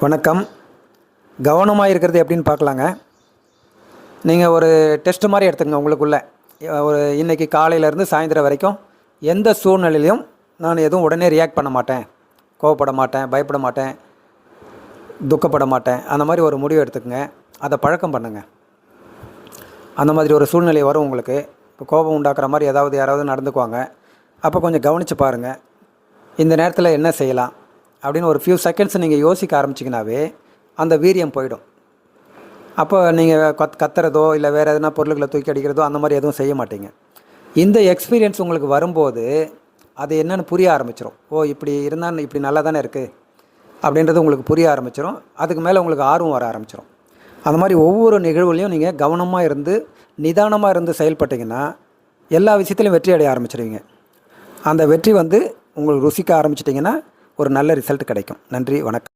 வணக்கம். கவனமாக இருக்கிறது எப்படின்னு பார்க்கலாங்க. நீங்கள் ஒரு டெஸ்ட் மாதிரி எடுத்துக்கங்க உங்களுக்குள்ள. ஒரு இன்றைக்கி காலையிலேருந்து சாயந்தரம் வரைக்கும் எந்த சூழ்நிலையிலையும் நான் எதுவும் உடனே ரியாக்ட் பண்ண மாட்டேன், கோவப்பட மாட்டேன், பயப்பட மாட்டேன், துக்கப்பட மாட்டேன். அந்த மாதிரி ஒரு முடிவு எடுத்துக்கங்க. அதை பழக்கம் பண்ணுங்க. அந்த மாதிரி ஒரு சூழ்நிலை வரும் உங்களுக்கு. இப்போ கோபம் உண்டாக்குற மாதிரி யாராவது நடந்துக்குவாங்க. அப்போ கொஞ்சம் கவனித்து பாருங்கள். இந்த நேரத்தில் என்ன செய்யலாம் அப்படின்னு ஒரு ஃபியூ செகண்ட்ஸ் நீங்கள் யோசிக்க ஆரம்பிச்சிங்கனாவே அந்த வீரியம் போயிடும். அப்போ நீங்கள் கத்துறதோ இல்லை வேறு எதனா பொருள்களை தூக்கி அடிக்கிறதோ அந்த மாதிரி எதுவும் செய்ய மாட்டீங்க. இந்த எக்ஸ்பீரியன்ஸ் உங்களுக்கு வரும்போது அது என்னென்னு புரிய ஆரம்பிச்சிடும். இப்படி இருந்தால் இப்படி நல்லா தானே இருக்குது அப்படின்றது உங்களுக்கு புரிய ஆரம்பிச்சிடும். அதுக்கு மேலே உங்களுக்கு ஆர்வம் வர ஆரம்பிச்சிடும். அந்த மாதிரி ஒவ்வொரு நிகழ்வுலையும் நீங்கள் கவனமாக இருந்து நிதானமாக இருந்து செயல்பட்டிங்கன்னா எல்லா விஷயத்துலையும் வெற்றி அடைய ஆரம்பிச்சிடுவீங்க. அந்த வெற்றி உங்களுக்கு ருசிக்க ஆரம்பிச்சிட்டிங்கன்னா ஒரு நல்ல ரிசல்ட் கிடைக்கும். நன்றி, வணக்கம்.